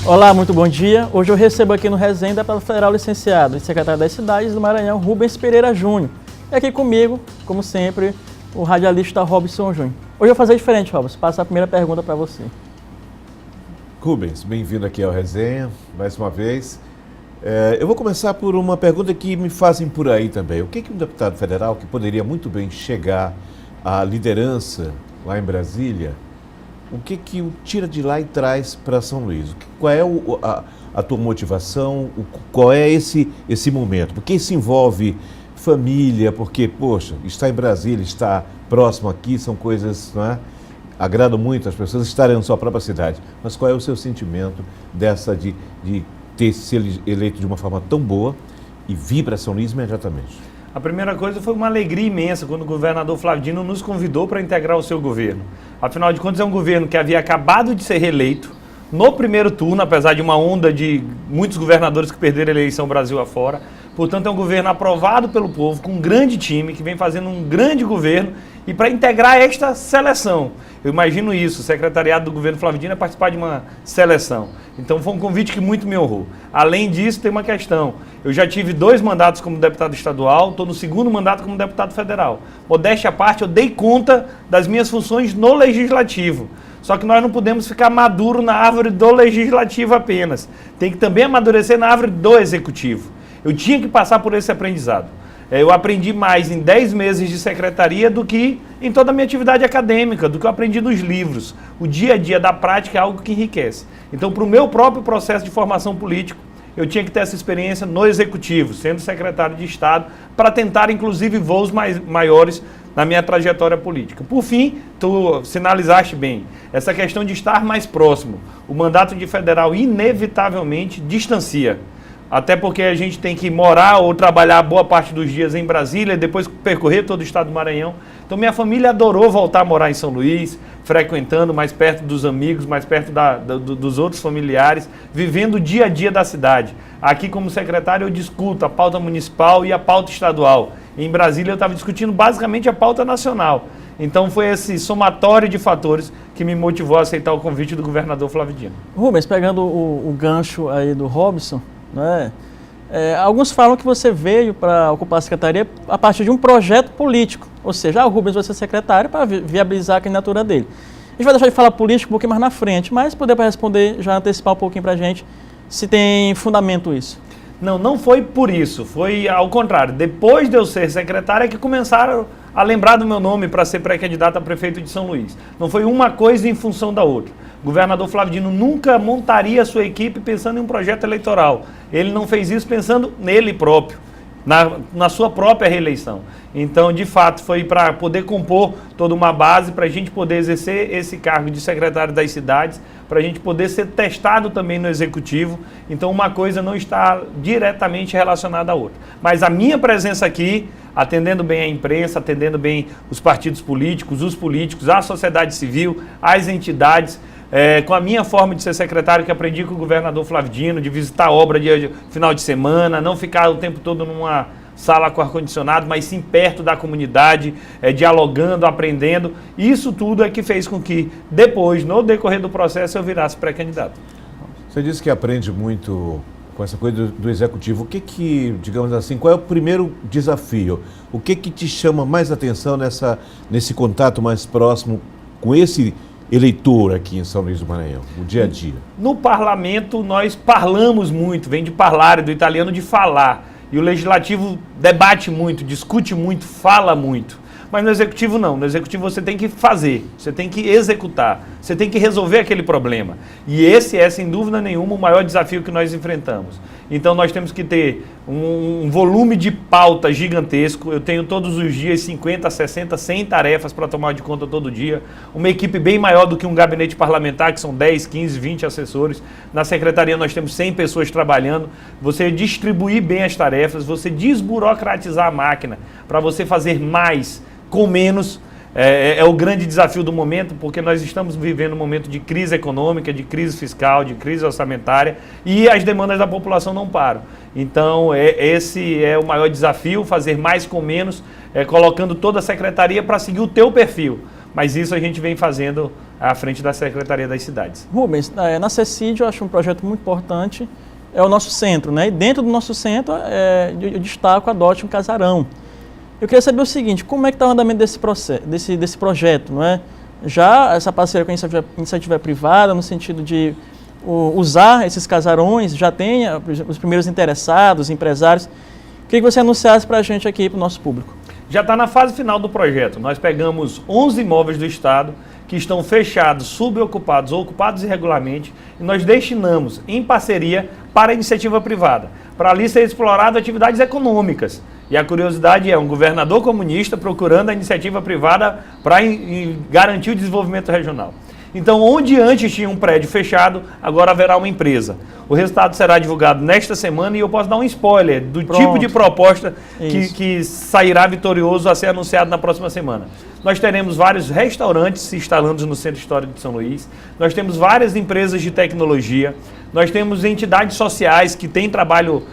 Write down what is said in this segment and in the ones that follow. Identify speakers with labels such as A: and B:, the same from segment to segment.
A: Olá, muito bom dia. Hoje eu recebo aqui no Resenha da Deputado Federal Licenciado e Secretário das Cidades do Maranhão, Rubens Pereira Júnior. E aqui comigo, como sempre, o radialista Robson Júnior. Hoje eu vou fazer diferente, Robson. Passa a primeira pergunta para você.
B: Rubens, bem-vindo aqui ao Resenha, mais uma vez. Eu vou começar por uma pergunta que me fazem por aí também. O que um deputado federal, que poderia muito bem chegar à liderança lá em Brasília, o que o tira de lá e traz para São Luís? Qual é a tua motivação? Qual é esse momento? Porque isso envolve família, porque, poxa, estar em Brasília, estar próximo aqui, são coisas, não é? Agradam muito as pessoas estarem na sua própria cidade. Mas qual é o seu sentimento dessa de ter sido eleito de uma forma tão boa e vir para São Luís imediatamente?
C: A primeira coisa foi uma alegria imensa quando o governador Flávio Dino nos convidou para integrar o seu governo. Afinal de contas, é um governo que havia acabado de ser reeleito no primeiro turno, apesar de uma onda de muitos governadores que perderam a eleição Brasil afora. Portanto, é um governo aprovado pelo povo, com um grande time, que vem fazendo um grande governo e para integrar esta seleção. Eu imagino isso, o secretariado do governo Flávio Dino é participar de uma seleção. Então foi um convite que muito me honrou. Além disso, tem uma questão. Eu já tive 2 mandatos como deputado estadual, estou no 2º mandato como deputado federal. Modéstia à parte, eu dei conta das minhas funções no Legislativo. Só que nós não podemos ficar maduro na árvore do Legislativo apenas. Tem que também amadurecer na árvore do Executivo. Eu tinha que passar por esse aprendizado. Eu aprendi mais em 10 meses de secretaria do que em toda a minha atividade acadêmica, do que eu aprendi nos livros. O dia a dia da prática é algo que enriquece. Então, para o meu próprio processo de formação política, eu tinha que ter essa experiência no Executivo, sendo secretário de Estado, para tentar, inclusive, voos maiores na minha trajetória política. Por fim, tu sinalizaste bem, essa questão de estar mais próximo. O mandato de federal, inevitavelmente, distancia. Até porque a gente tem que morar ou trabalhar boa parte dos dias em Brasília e depois percorrer todo o estado do Maranhão. Então minha família adorou voltar a morar em São Luís, frequentando mais perto dos amigos, mais perto dos outros familiares, vivendo o dia a dia da cidade. Aqui como secretário eu discuto a pauta municipal e a pauta estadual. Em Brasília eu estava discutindo basicamente a pauta nacional. Então foi esse somatório de fatores que me motivou a aceitar o convite do governador Flávio Dino.
A: Rubens, pegando o gancho aí do Robson, né? Alguns falam que você veio para ocupar a secretaria a partir de um projeto político, ou seja, o Rubens vai ser secretário para viabilizar a candidatura dele. A gente vai deixar de falar político um pouquinho mais na frente, mas poder para responder, já antecipar um pouquinho para a gente, se tem fundamento isso.
C: Não foi por isso, foi ao contrário. Depois de eu ser secretário é que começaram a lembrar do meu nome para ser pré-candidato a prefeito de São Luís. Não foi uma coisa em função da outra. O governador Flávio Dino nunca montaria a sua equipe pensando em um projeto eleitoral. Ele não fez isso pensando nele próprio, na sua própria reeleição. Então, de fato, foi para poder compor toda uma base, para a gente poder exercer esse cargo de secretário das cidades, para a gente poder ser testado também no Executivo. Então, uma coisa não está diretamente relacionada à outra. Mas a minha presença aqui, atendendo bem a imprensa, atendendo bem os partidos políticos, os políticos, a sociedade civil, as entidades, com a minha forma de ser secretário, que aprendi com o governador Flávio Dino, de visitar a obra de final de semana, não ficar o tempo todo numa sala com ar-condicionado, mas sim perto da comunidade, dialogando, aprendendo. Isso tudo é que fez com que depois, no decorrer do processo, eu virasse pré-candidato.
B: Você disse que aprende muito com essa coisa do Executivo. O que, digamos assim, qual é o primeiro desafio? O que te chama mais atenção nesse contato mais próximo com esse eleitor aqui em São Luís do Maranhão, o dia a dia?
C: No parlamento nós parlamos muito, vem de parlare, do italiano de falar. E o legislativo debate muito, discute muito, fala muito. Mas no executivo não, no executivo você tem que fazer, você tem que executar, você tem que resolver aquele problema. E esse é, sem dúvida nenhuma, o maior desafio que nós enfrentamos. Então nós temos que ter um volume de pauta gigantesco. Eu tenho todos os dias 50, 60, 100 tarefas para tomar de conta todo dia. Uma equipe bem maior do que um gabinete parlamentar, que são 10, 15, 20 assessores. Na secretaria nós temos 100 pessoas trabalhando. Você distribuir bem as tarefas, você desburocratizar a máquina para você fazer mais com menos, é o grande desafio do momento, porque nós estamos vivendo um momento de crise econômica, de crise fiscal, de crise orçamentária, e as demandas da população não param. Então, esse é o maior desafio, fazer mais com menos, colocando toda a secretaria para seguir o teu perfil. Mas isso a gente vem fazendo à frente da Secretaria das Cidades.
A: Rubens, na CECID eu acho um projeto muito importante, é o nosso centro, né? E dentro do nosso centro eu destaco a Adote um Casarão. Eu queria saber o seguinte, como é que está o andamento desse processo, desse projeto, não é? Já essa parceria com a iniciativa privada, no sentido de usar esses casarões, já tem os primeiros interessados, empresários. Queria que você anunciasse para a gente aqui, para o nosso público.
C: Já está na fase final do projeto. Nós pegamos 11 imóveis do Estado que estão fechados, subocupados ou ocupados irregularmente e nós destinamos em parceria para a iniciativa privada, para ali ser explorado atividades econômicas. E a curiosidade é um governador comunista procurando a iniciativa privada para garantir o desenvolvimento regional. Então, onde antes tinha um prédio fechado, agora haverá uma empresa. O resultado será divulgado nesta semana e eu posso dar um spoiler do tipo de proposta que sairá vitorioso a ser anunciado na próxima semana. Nós teremos vários restaurantes se instalando no Centro Histórico de São Luís, nós temos várias empresas de tecnologia, nós temos entidades sociais que têm trabalho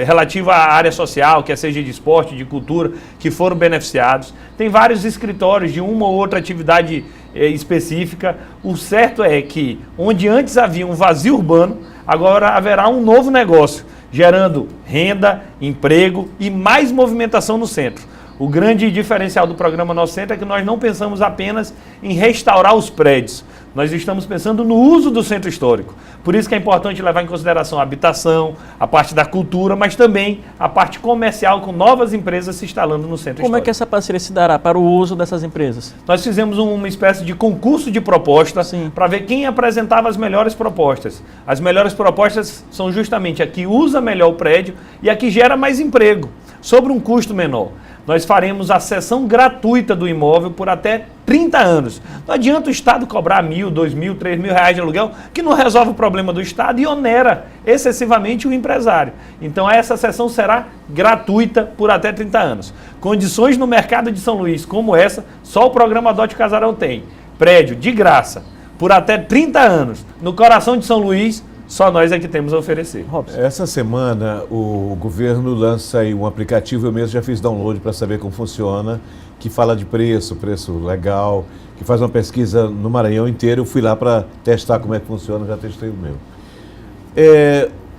C: relativo à área social, que seja de esporte, de cultura, que foram beneficiados. Tem vários escritórios de uma ou outra atividade específica. O certo é que, onde antes havia um vazio urbano, agora haverá um novo negócio, gerando renda, emprego e mais movimentação no centro. O grande diferencial do programa Nosso Centro é que nós não pensamos apenas em restaurar os prédios. Nós estamos pensando no uso do centro histórico. Por isso que é importante levar em consideração a habitação, a parte da cultura, mas também a parte comercial com novas empresas se instalando no centro histórico.
A: Como é que essa parceria se dará para o uso dessas empresas?
C: Nós fizemos uma espécie de concurso de propostas para ver quem apresentava as melhores propostas. As melhores propostas são justamente a que usa melhor o prédio e a que gera mais emprego, sobre um custo menor. Nós faremos a cessão gratuita do imóvel por até 30 anos. Não adianta o Estado cobrar R$1.000, R$2.000, R$3.000 de aluguel, que não resolve o problema do Estado e onera excessivamente o empresário. Então essa cessão será gratuita por até 30 anos. Condições no mercado de São Luís como essa, só o programa Adote Casarão tem. Prédio de graça, por até 30 anos, no coração de São Luís, só nós é que temos a oferecer.
B: Essa semana o governo lança aí um aplicativo, eu mesmo já fiz download para saber como funciona, que fala de preço legal, que faz uma pesquisa no Maranhão inteiro. Eu fui lá para testar como é que funciona, já testei o meu.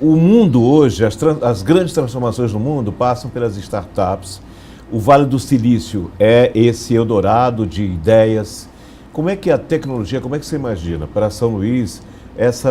B: O mundo hoje, as grandes transformações no mundo passam pelas startups. O Vale do Silício é esse Eldorado de ideias. Como é que a tecnologia, como é que você imagina para São Luís?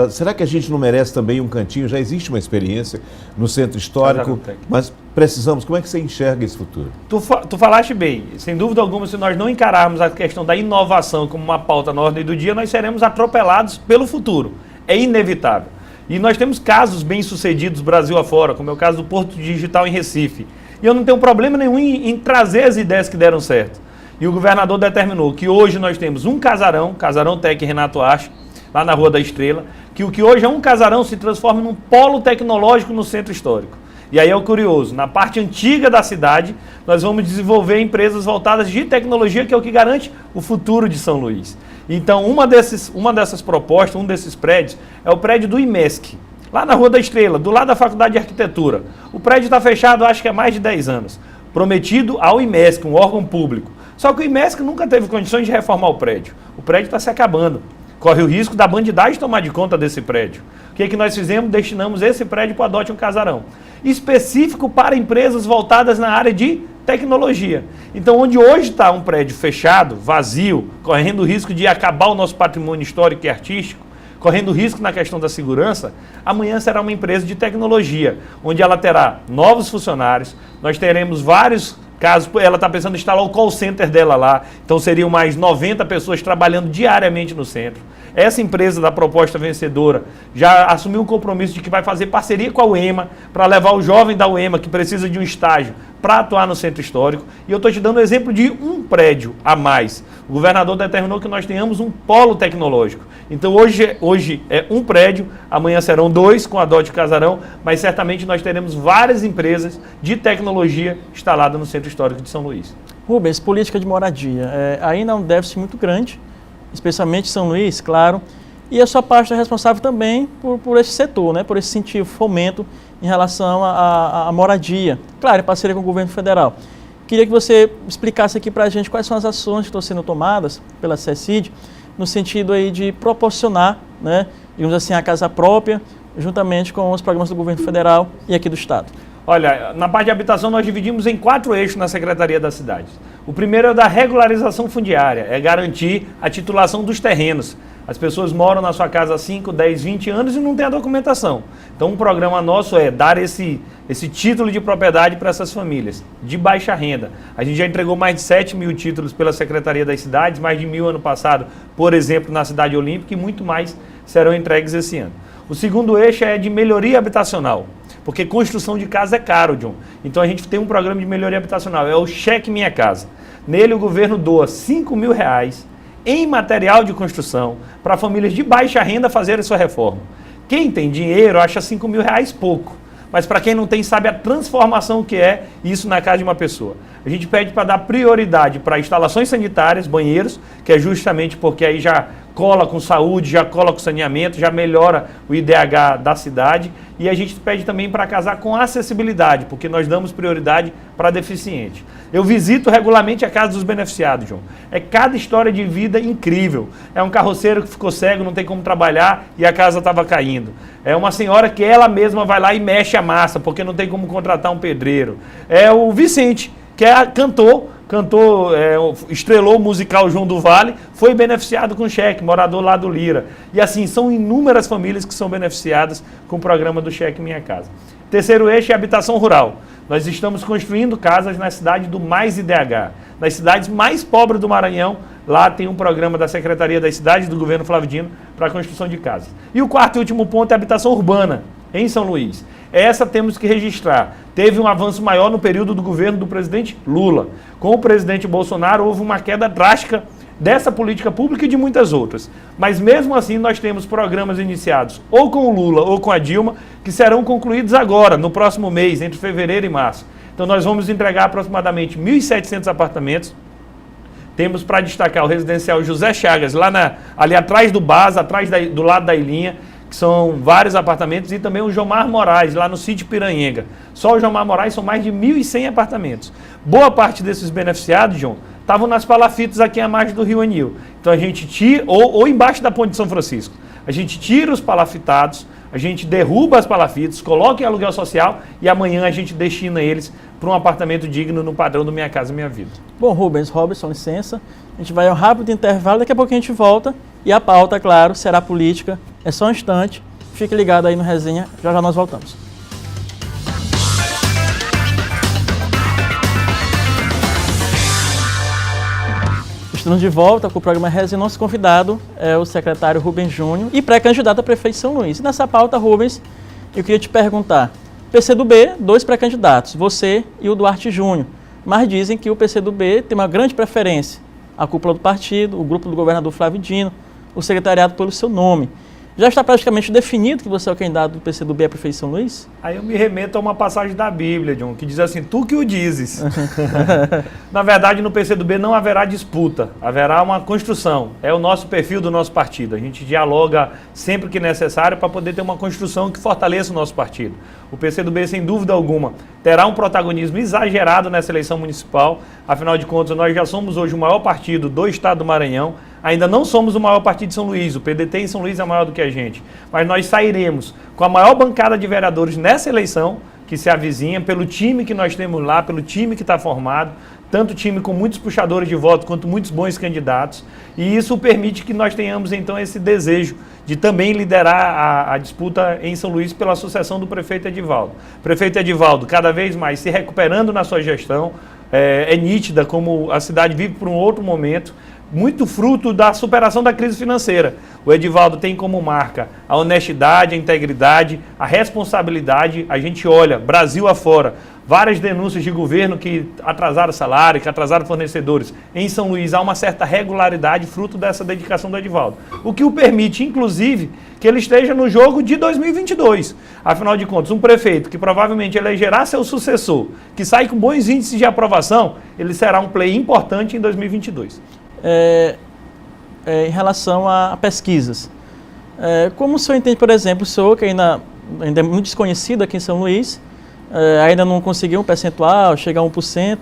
B: Será que a gente não merece também um cantinho? Já existe uma experiência no centro histórico, mas precisamos. Como é que você enxerga esse futuro?
C: Tu falaste bem. Sem dúvida alguma, se nós não encararmos a questão da inovação como uma pauta na ordem do dia, nós seremos atropelados pelo futuro. É inevitável. E nós temos casos bem-sucedidos Brasil afora, como é o caso do Porto Digital em Recife. E eu não tenho problema nenhum em trazer as ideias que deram certo. E o governador determinou que hoje nós temos um Casarão Tec Renato Arce, lá na Rua da Estrela, que o que hoje é um casarão se transforma num polo tecnológico no centro histórico. E aí é o curioso, na parte antiga da cidade, nós vamos desenvolver empresas voltadas de tecnologia, que é o que garante o futuro de São Luís. Então, uma dessas propostas, um desses prédios, é o prédio do IMESC, lá na Rua da Estrela, do lado da Faculdade de Arquitetura. O prédio está fechado, acho que há mais de 10 anos, prometido ao IMESC, um órgão público. Só que o IMESC nunca teve condições de reformar o prédio. O prédio está se acabando. Corre o risco da bandidagem tomar de conta desse prédio. O que nós fizemos? Destinamos esse prédio para o Adote um Casarão, específico para empresas voltadas na área de tecnologia. Então, onde hoje está um prédio fechado, vazio, correndo o risco de acabar o nosso patrimônio histórico e artístico, correndo risco na questão da segurança, amanhã será uma empresa de tecnologia, onde ela terá novos funcionários, nós teremos vários casos, ela está pensando em instalar o call center dela lá, então seriam mais 90 pessoas trabalhando diariamente no centro. Essa empresa da proposta vencedora já assumiu um compromisso de que vai fazer parceria com a UEMA para levar o jovem da UEMA que precisa de um estágio para atuar no centro histórico. E eu estou te dando o exemplo de um prédio a mais. O governador determinou que nós tenhamos um polo tecnológico. Então hoje é um prédio, amanhã serão 2 com a Adote Casarão, mas certamente nós teremos várias empresas de tecnologia instaladas no centro histórico de São Luís.
A: Rubens, política de moradia. Ainda é um déficit muito grande, especialmente em São Luís, claro, e a sua parte é responsável também por esse setor, né, por esse incentivo, fomento em relação à moradia, claro, em parceria com o governo federal. Queria que você explicasse aqui para a gente quais são as ações que estão sendo tomadas pela CECID, no sentido aí de proporcionar, né, digamos assim, a casa própria, juntamente com os programas do governo federal e aqui do estado.
C: Olha, na parte de habitação nós dividimos em 4 eixos na Secretaria das Cidades. O primeiro é o da regularização fundiária, é garantir a titulação dos terrenos. As pessoas moram na sua casa há 5, 10, 20 anos e não tem a documentação. Então um programa nosso é dar esse título de propriedade para essas famílias, de baixa renda. A gente já entregou mais de 7 mil títulos pela Secretaria das Cidades, mais de 1.000 ano passado, por exemplo, na Cidade Olímpica, e muito mais serão entregues esse ano. O segundo eixo é de melhoria habitacional. Porque construção de casa é caro, John. Então a gente tem um programa de melhoria habitacional, é o Cheque Minha Casa. Nele o governo doa R$5.000 em material de construção para famílias de baixa renda fazerem sua reforma. Quem tem dinheiro acha R$5.000 pouco, mas para quem não tem sabe a transformação que é isso na casa de uma pessoa. A gente pede para dar prioridade para instalações sanitárias, banheiros, que é justamente porque aí já cola com saúde, já cola com saneamento, já melhora o IDH da cidade. E a gente pede também para casar com acessibilidade, porque nós damos prioridade para deficiente. Eu visito regularmente a casa dos beneficiados, João. É cada história de vida incrível. É um carroceiro que ficou cego, não tem como trabalhar e a casa estava caindo. É uma senhora que ela mesma vai lá e mexe a massa, porque não tem como contratar um pedreiro. É o Vicente, que é cantor, estrelou o musical João do Vale, foi beneficiado com cheque, morador lá do Lira. E assim, são inúmeras famílias que são beneficiadas com o programa do Cheque Minha Casa. Terceiro eixo é habitação rural. Nós estamos construindo casas na cidade do Mais IDH. Nas cidades mais pobres do Maranhão, lá tem um programa da Secretaria das Cidades do governo Flávio Dino para a construção de casas. E o quarto e último ponto é a habitação urbana, em São Luís. Essa temos que registrar. Teve um avanço maior no período do governo do presidente Lula. Com o presidente Bolsonaro houve uma queda drástica dessa política pública e de muitas outras. Mas mesmo assim nós temos programas iniciados ou com o Lula ou com a Dilma que serão concluídos agora, no próximo mês, entre fevereiro e março. Então nós vamos entregar aproximadamente 1.700 apartamentos. Temos para destacar o residencial José Chagas, ali atrás do BAS, do lado da Ilhinha, que são vários apartamentos, e também o Jomar Moraes, lá no sítio Piranhenga. Só o Jomar Moraes são mais de 1.100 apartamentos. Boa parte desses beneficiados, João, estavam nas palafitas aqui à margem do Rio Anil. Então a gente tira, ou embaixo da Ponte de São Francisco, a gente tira os palafitados, a gente derruba as palafitas, coloca em aluguel social e amanhã a gente destina eles para um apartamento digno no padrão do Minha Casa Minha Vida.
A: Bom, Robson, licença. A gente vai a um rápido intervalo, daqui a pouco a gente volta e a pauta, claro, será política. É só um instante. Fique ligado aí no Resenha, já já nós voltamos. Estamos de volta com o programa Resenha. Nosso convidado é o secretário Rubens Júnior e pré-candidato a prefeito de São Luís. E nessa pauta, Rubens, eu queria te perguntar. PCdoB, 2 pré-candidatos, você e o Duarte Júnior. Mas dizem que o PCdoB tem uma grande preferência. A cúpula do partido, o grupo do governador Flávio Dino, o secretariado pelo seu nome. Já está praticamente definido que você é o candidato do PCdoB à prefeitura de São Luís?
C: Aí eu me remeto a uma passagem da Bíblia, John, que diz assim, tu que o dizes. Na verdade, no PCdoB não haverá disputa, haverá uma construção. É o nosso perfil do nosso partido. A gente dialoga sempre que necessário para poder ter uma construção que fortaleça o nosso partido. O PCdoB, sem dúvida alguma, terá um protagonismo exagerado nessa eleição municipal. Afinal de contas, nós já somos hoje o maior partido do estado do Maranhão. Ainda não somos o maior partido de São Luís, o PDT em São Luís é maior do que a gente. Mas nós sairemos com a maior bancada de vereadores nessa eleição, que se avizinha, pelo time que nós temos lá, pelo time que está formado, tanto time com muitos puxadores de voto, quanto muitos bons candidatos. E isso permite que nós tenhamos, então, esse desejo de também liderar a disputa em São Luís pela sucessão do prefeito Edivaldo. O prefeito Edivaldo, cada vez mais se recuperando na sua gestão, é nítida como a cidade vive por um outro momento, muito fruto da superação da crise financeira. O Edivaldo tem como marca a honestidade, a integridade, a responsabilidade. A gente olha, Brasil afora, várias denúncias de governo que atrasaram salário, que atrasaram fornecedores. Em São Luís há uma certa regularidade fruto dessa dedicação do Edivaldo. O que o permite, inclusive, que ele esteja no jogo de 2022. Afinal de contas, um prefeito que provavelmente elegerá seu sucessor, que sai com bons índices de aprovação, ele será um play importante em 2022.
A: Em relação a pesquisas, como o senhor entende, por exemplo, o senhor que ainda é muito desconhecido aqui em São Luís, ainda não conseguiu um percentual, chegar a 1%,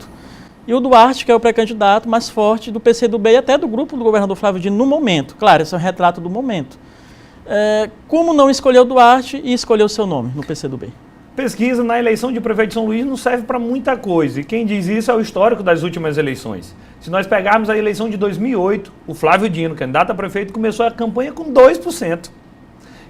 A: e o Duarte, que é o pré-candidato mais forte do PCdoB e até do grupo do governador Flávio Dino no momento. Claro, esse é um retrato do momento. Como não escolher o Duarte e escolher o seu nome no PCdoB?
C: Pesquisa na eleição de prefeito de São Luís não serve para muita coisa. E quem diz isso é o histórico das últimas eleições. Se nós pegarmos a eleição de 2008, o Flávio Dino, candidato a prefeito, começou a campanha com 2%.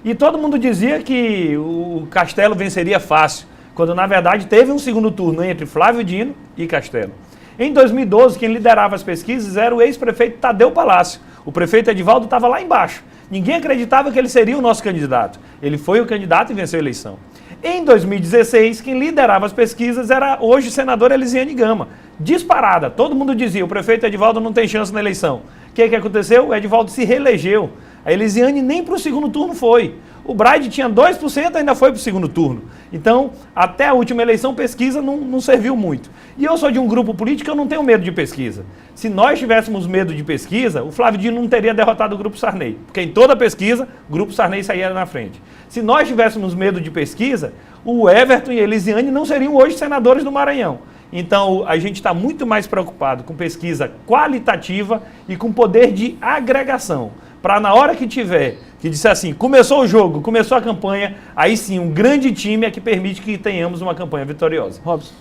C: E todo mundo dizia que o Castelo venceria fácil, quando na verdade teve um segundo turno entre Flávio Dino e Castelo. Em 2012, quem liderava as pesquisas era o ex-prefeito Tadeu Palácio. O prefeito Edivaldo estava lá embaixo. Ninguém acreditava que ele seria o nosso candidato. Ele foi o candidato e venceu a eleição. Em 2016, quem liderava as pesquisas era hoje o senador Elisiane Gama. Disparada. Todo mundo dizia, o prefeito Edivaldo não tem chance na eleição. O que aconteceu? O Edivaldo se reelegeu. A Elisiane nem para o segundo turno foi. O Braide tinha 2%, ainda foi para o segundo turno. Então, até a última eleição, pesquisa não serviu muito. E eu sou de um grupo político, eu não tenho medo de pesquisa. Se nós tivéssemos medo de pesquisa, o Flávio Dino não teria derrotado o Grupo Sarney. Porque em toda pesquisa, o Grupo Sarney saía na frente. Se nós tivéssemos medo de pesquisa, o Everton e a Elisiane não seriam hoje senadores do Maranhão. Então, a gente está muito mais preocupado com pesquisa qualitativa e com poder de agregação. Para na hora que tiver, que disser assim, começou o jogo, começou a campanha, aí sim, um grande time é que permite que tenhamos uma campanha vitoriosa.
A: Robson.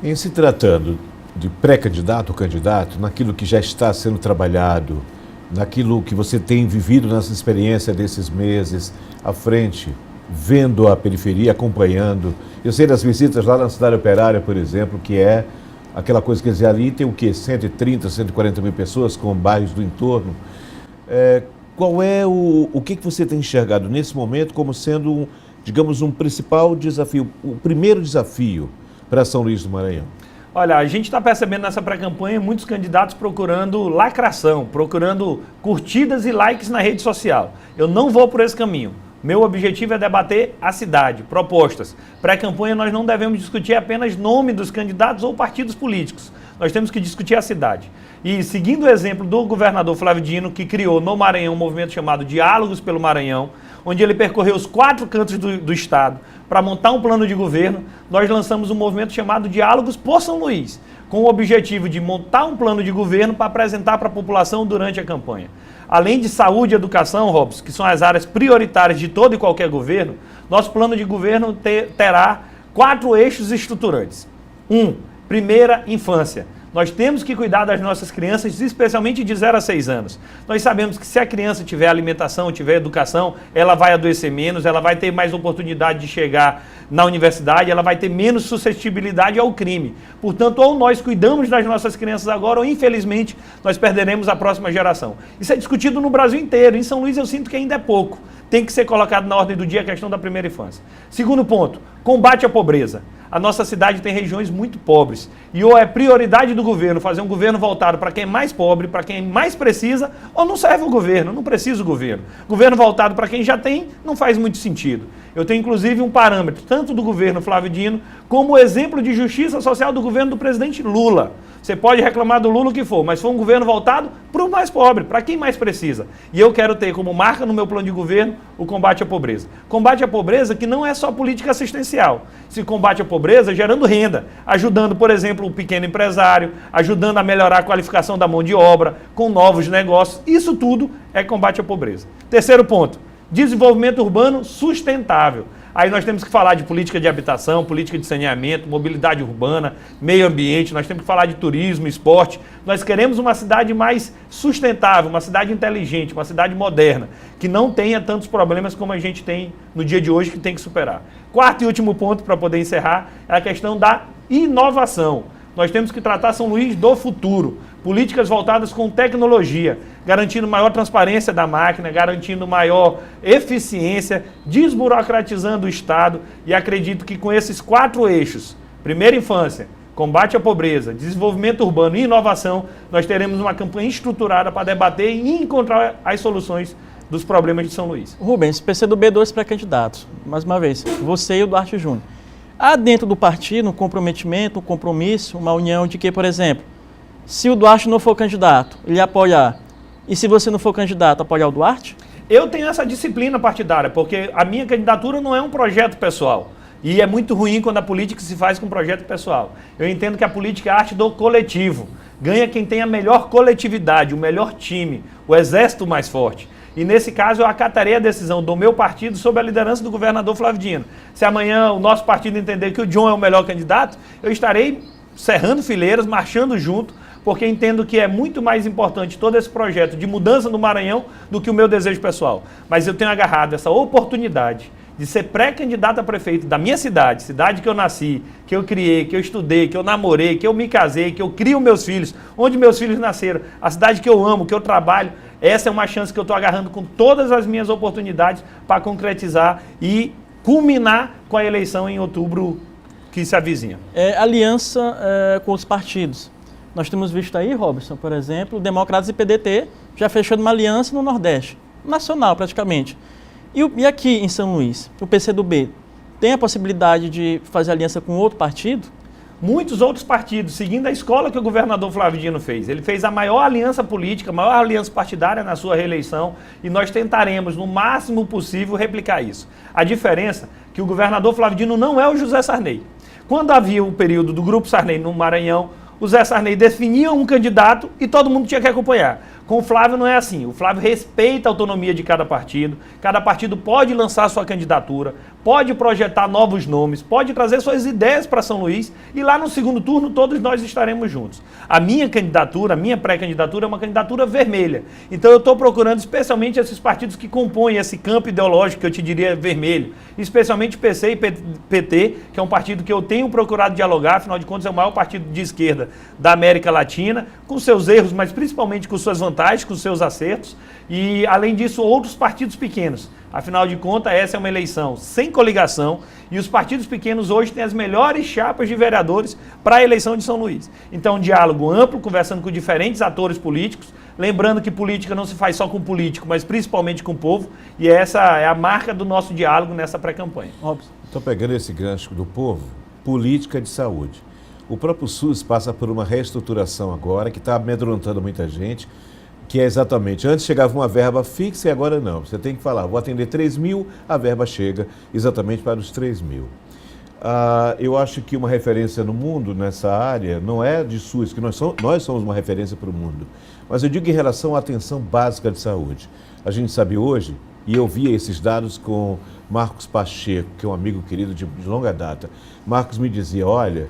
B: Em se tratando de pré-candidato ou candidato, naquilo que já está sendo trabalhado, naquilo que você tem vivido nessa experiência desses meses à frente, vendo a periferia, acompanhando. Eu sei das visitas lá na Cidade Operária, por exemplo, que é aquela coisa que dizer, ali tem o quê? 130, 140 mil pessoas com bairros do entorno. Qual é o que você tem enxergado nesse momento como sendo, digamos, um principal desafio, o primeiro desafio para São Luís do Maranhão?
C: Olha, a gente está percebendo nessa pré-campanha muitos candidatos procurando lacração, procurando curtidas e likes na rede social. Eu não vou por esse caminho. Meu objetivo é debater a cidade, propostas. Pré-campanha nós não devemos discutir apenas nome dos candidatos ou partidos políticos. Nós temos que discutir a cidade. E seguindo o exemplo do governador Flávio Dino, que criou no Maranhão um movimento chamado Diálogos pelo Maranhão, onde ele percorreu os 4 cantos do estado para montar um plano de governo, nós lançamos um movimento chamado Diálogos por São Luís, com o objetivo de montar um plano de governo para apresentar para a população durante a campanha. Além de saúde e educação, Robson, que são as áreas prioritárias de todo e qualquer governo, nosso plano de governo terá 4 eixos estruturantes. 1. Primeira infância. Nós temos que cuidar das nossas crianças, especialmente de 0 a 6 anos. Nós sabemos que se a criança tiver alimentação, tiver educação, ela vai adoecer menos, ela vai ter mais oportunidade de chegar na universidade, ela vai ter menos suscetibilidade ao crime. Portanto, ou nós cuidamos das nossas crianças agora, ou infelizmente nós perderemos a próxima geração. Isso é discutido no Brasil inteiro. Em São Luís eu sinto que ainda é pouco. Tem que ser colocado na ordem do dia a questão da primeira infância. Segundo ponto, combate à pobreza. A nossa cidade tem regiões muito pobres. E ou é prioridade do governo fazer um governo voltado para quem é mais pobre, para quem mais precisa, ou não serve o governo, não precisa o governo. Governo voltado para quem já tem não faz muito sentido. Eu tenho inclusive um parâmetro, tanto do governo Flávio Dino, como o exemplo de justiça social do governo do presidente Lula. Você pode reclamar do Lula o que for, mas foi um governo voltado para o mais pobre, para quem mais precisa. E eu quero ter como marca no meu plano de governo o combate à pobreza. Combate à pobreza que não é só política assistencial. Se combate à pobreza gerando renda, ajudando, por exemplo, o pequeno empresário, ajudando a melhorar a qualificação da mão de obra, com novos negócios. Isso tudo é combate à pobreza. Terceiro ponto, desenvolvimento urbano sustentável. Aí nós temos que falar de política de habitação, política de saneamento, mobilidade urbana, meio ambiente, nós temos que falar de turismo, esporte. Nós queremos uma cidade mais sustentável, uma cidade inteligente, uma cidade moderna, que não tenha tantos problemas como a gente tem no dia de hoje, que tem que superar. Quarto e último ponto, para poder encerrar, é a questão da inovação. Nós temos que tratar São Luís do futuro. Políticas voltadas com tecnologia, garantindo maior transparência da máquina, garantindo maior eficiência, desburocratizando o Estado. E acredito que com esses 4 eixos, primeira infância, combate à pobreza, desenvolvimento urbano e inovação, nós teremos uma campanha estruturada para debater e encontrar as soluções dos problemas de São Luís.
A: Rubens, PCdoB 2 pré-candidatos. Mais uma vez, você e o Duarte Júnior. Há dentro do partido um comprometimento, um compromisso, uma união de que, por exemplo, se o Duarte não for candidato, ele apoiar. E se você não for candidato, apoiar o Duarte?
C: Eu tenho essa disciplina partidária, porque a minha candidatura não é um projeto pessoal. E é muito ruim quando a política se faz com projeto pessoal. Eu entendo que a política é a arte do coletivo. Ganha quem tem a melhor coletividade, o melhor time, o exército mais forte. E nesse caso eu acatarei a decisão do meu partido sob a liderança do governador Flávio Dino. Se amanhã o nosso partido entender que o John é o melhor candidato, eu estarei cerrando fileiras, marchando junto, porque entendo que é muito mais importante todo esse projeto de mudança no Maranhão do que o meu desejo pessoal. Mas eu tenho agarrado essa oportunidade de ser pré-candidato a prefeito da minha cidade, cidade que eu nasci, que eu criei, que eu estudei, que eu namorei, que eu me casei, que eu crio meus filhos, onde meus filhos nasceram, a cidade que eu amo, que eu trabalho. Essa é uma chance que eu estou agarrando com todas as minhas oportunidades para concretizar e culminar com a eleição em outubro que se avizinha.
A: Aliança com os partidos. Nós temos visto aí, Robson, por exemplo, Democratas e PDT já fechando uma aliança no Nordeste, nacional praticamente. E aqui em São Luís, o PCdoB tem a possibilidade de fazer aliança com outro partido?
C: Muitos outros partidos, seguindo a escola que o governador Flávio Dino fez. Ele fez a maior aliança política, a maior aliança partidária na sua reeleição e nós tentaremos, no máximo possível, replicar isso. A diferença é que o governador Flávio Dino não é o José Sarney. Quando havia o período do Grupo Sarney no Maranhão, o Zé Sarney definia um candidato e todo mundo tinha que acompanhar. Com o Flávio não é assim. O Flávio respeita a autonomia de cada partido pode lançar sua candidatura, pode projetar novos nomes, pode trazer suas ideias para São Luís e lá no segundo turno todos nós estaremos juntos. A minha candidatura, a minha pré-candidatura é uma candidatura vermelha. Então eu estou procurando especialmente esses partidos que compõem esse campo ideológico que eu te diria vermelho, especialmente PC e PT, que é um partido que eu tenho procurado dialogar, afinal de contas é o maior partido de esquerda da América Latina, com seus erros, mas principalmente com suas vantagens, com seus acertos, e além disso outros partidos pequenos. Afinal de contas, essa é uma eleição sem coligação e os partidos pequenos hoje têm as melhores chapas de vereadores para a eleição de São Luís. Então, um diálogo amplo, conversando com diferentes atores políticos, lembrando que política não se faz só com político, mas principalmente com o povo, e essa é a marca do nosso diálogo nessa pré-campanha.
B: Estou pegando esse gancho do povo, política de saúde. O próprio SUS passa por uma reestruturação agora, que está amedrontando muita gente, que é exatamente, antes chegava uma verba fixa e agora não. Você tem que falar, vou atender 3 mil, a verba chega exatamente para os 3 mil. Eu acho que uma referência no mundo nessa área não é de SUS, que nós somos uma referência para o mundo, mas eu digo em relação à atenção básica de saúde. A gente sabe hoje, e eu vi esses dados com Marcos Pacheco, que é um amigo querido de longa data. Marcos me dizia, olha,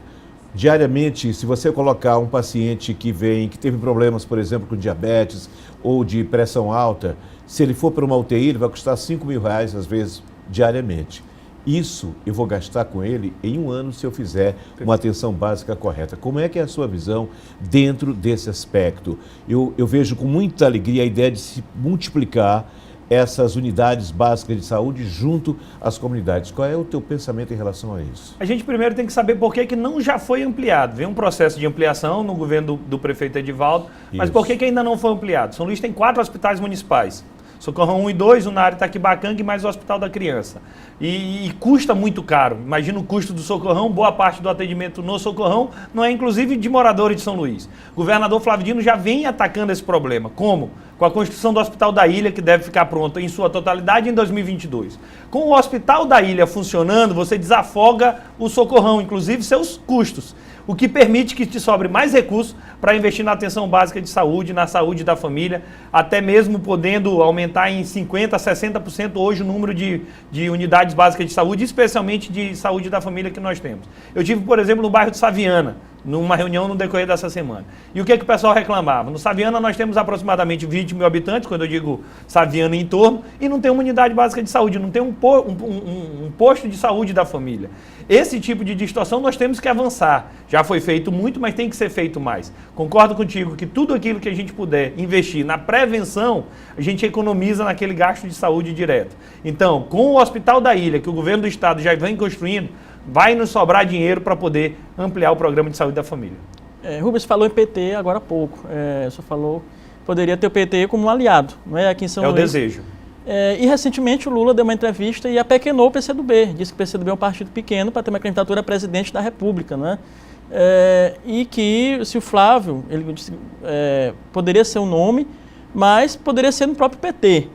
B: diariamente, se você colocar um paciente que teve problemas, por exemplo, com diabetes ou de pressão alta, se ele for para uma UTI, ele vai custar 5 mil reais, às vezes, diariamente. Isso eu vou gastar com ele em 1 ano se eu fizer uma atenção básica correta. Como é que é a sua visão dentro desse aspecto? Eu vejo com muita alegria a ideia de se multiplicar essas unidades básicas de saúde junto às comunidades. Qual é o teu pensamento em relação a isso?
C: A gente primeiro tem que saber por que não já foi ampliado. Vem um processo de ampliação no governo do prefeito Edivaldo, mas por que ainda não foi ampliado? São Luís tem 4 hospitais municipais. Socorrão 1 e 2, o na área Itaquibacanga e mais o Hospital da Criança. E custa muito caro. Imagina o custo do Socorrão, boa parte do atendimento no Socorrão não é inclusive de moradores de São Luís. O governador Flávio Dino já vem atacando esse problema. Como? Com a construção do Hospital da Ilha, que deve ficar pronto em sua totalidade em 2022. Com o Hospital da Ilha funcionando, você desafoga o Socorrão, inclusive seus custos, o que permite que te sobre mais recursos para investir na atenção básica de saúde, na saúde da família, até mesmo podendo aumentar em 50% a 60% hoje o número de unidades básicas de saúde, especialmente de saúde da família que nós temos. Eu tive, por exemplo, no bairro de Saviana, numa reunião no decorrer dessa semana. E o que o pessoal reclamava? No Saviana nós temos aproximadamente 20 mil habitantes, quando eu digo Saviana e em torno, e não tem uma unidade básica de saúde, não tem um posto de saúde da família. Esse tipo de distorção nós temos que avançar. Já foi feito muito, mas tem que ser feito mais. Concordo contigo que tudo aquilo que a gente puder investir na prevenção, a gente economiza naquele gasto de saúde direto. Então, com o Hospital da Ilha, que o governo do estado já vem construindo, vai nos sobrar dinheiro para poder ampliar o programa de saúde da família.
A: Rubens falou em PT agora há pouco. Só falou poderia ter o PT como um aliado, não é? Aqui em São Luís.
C: É o desejo.
A: E recentemente o Lula deu uma entrevista e apequenou o PCdoB. Disse que o PCdoB é um partido pequeno para ter uma candidatura a presidente da República, né? E que se o Flávio, ele disse, poderia ser um nome, mas poderia ser no próprio PT.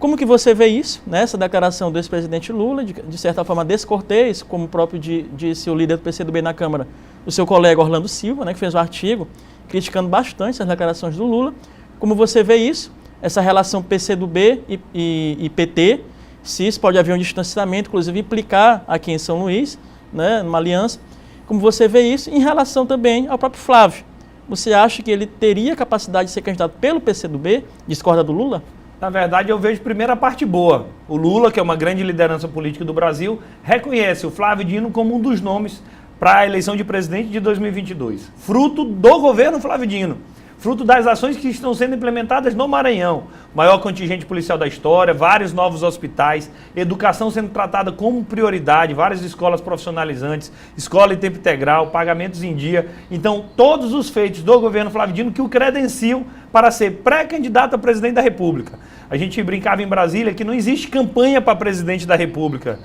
A: Como que você vê isso, né? Essa declaração do ex-presidente Lula, de certa forma descortês, como o próprio disse o líder do PCdoB na Câmara, o seu colega Orlando Silva, né, que fez um artigo criticando bastante as declarações do Lula. Como você vê isso, essa relação PCdoB e PT, se isso pode haver um distanciamento, inclusive implicar aqui em São Luís, né, numa aliança. Como você vê isso em relação também ao próprio Flávio? Você acha que ele teria capacidade de ser candidato pelo PCdoB? Discorda do Lula?
C: Na verdade, eu vejo primeiro a parte boa. O Lula, que é uma grande liderança política do Brasil, reconhece o Flávio Dino como um dos nomes para a eleição de presidente de 2022. Fruto do governo Flávio Dino. Fruto das ações que estão sendo implementadas no Maranhão. Maior contingente policial da história, vários novos hospitais, educação sendo tratada como prioridade, várias escolas profissionalizantes, escola em tempo integral, pagamentos em dia. Então, todos os feitos do governo Flávio Dino que o credenciam para ser pré-candidato a presidente da República. A gente brincava em Brasília que não existe campanha para presidente da República.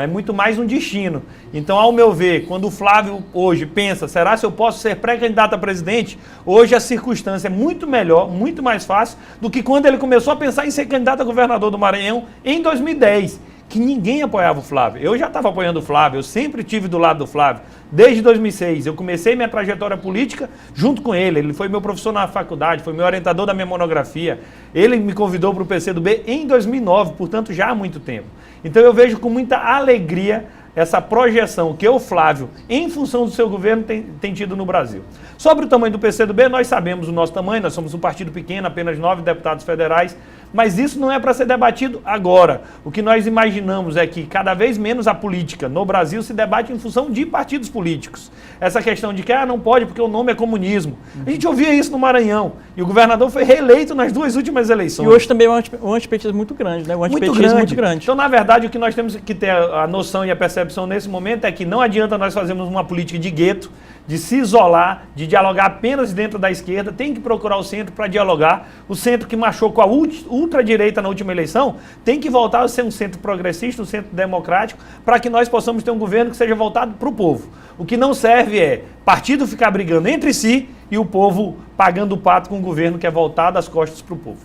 C: É muito mais um destino. Então, ao meu ver, quando o Flávio hoje pensa, será se eu posso ser pré-candidato a presidente? Hoje a circunstância é muito melhor, muito mais fácil do que quando ele começou a pensar em ser candidato a governador do Maranhão em 2010, que ninguém apoiava o Flávio. Eu já estava apoiando o Flávio, eu sempre estive do lado do Flávio. Desde 2006, eu comecei minha trajetória política junto com ele. Ele foi meu professor na faculdade, foi meu orientador da minha monografia. Ele me convidou para o PCdoB em 2009, portanto já há muito tempo. Então eu vejo com muita alegria essa projeção que o Flávio, em função do seu governo, tem tido no Brasil. Sobre o tamanho do PCdoB, nós sabemos o nosso tamanho, nós somos um partido pequeno, apenas 9 deputados federais, mas isso não é para ser debatido agora. O que nós imaginamos é que cada vez menos a política no Brasil se debate em função de partidos políticos. Essa questão de que não pode porque o nome é comunismo. A gente ouvia isso no Maranhão e o governador foi reeleito nas 2 últimas eleições.
A: E hoje também é um antipetismo muito grande, né? Um antipetismo muito grande.
C: Então, na verdade, o que nós temos que ter a noção e a percepção nesse momento é que não adianta nós fazermos uma política de gueto, de se isolar, de dialogar apenas dentro da esquerda, tem que procurar o centro para dialogar. O centro que marchou com a ultradireita na última eleição tem que voltar a ser um centro progressista, um centro democrático, para que nós possamos ter um governo que seja voltado para o povo. O que não serve é partido ficar brigando entre si e o povo pagando o pato com um governo que é voltado às costas para o povo.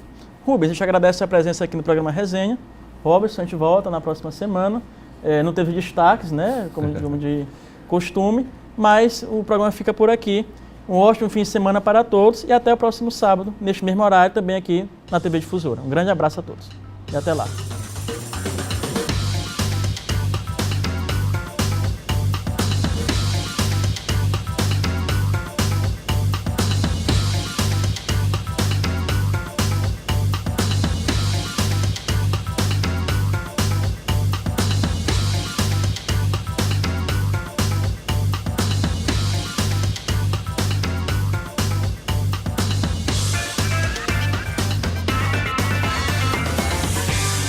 A: Rubens, a gente agradece a presença aqui no programa Resenha. Robertson, a gente volta na próxima semana. Não teve destaques, né, como de costume, mas o programa fica por aqui. Um ótimo fim de semana para todos e até o próximo sábado, neste mesmo horário, também aqui na TV Difusora. Um grande abraço a todos e até lá.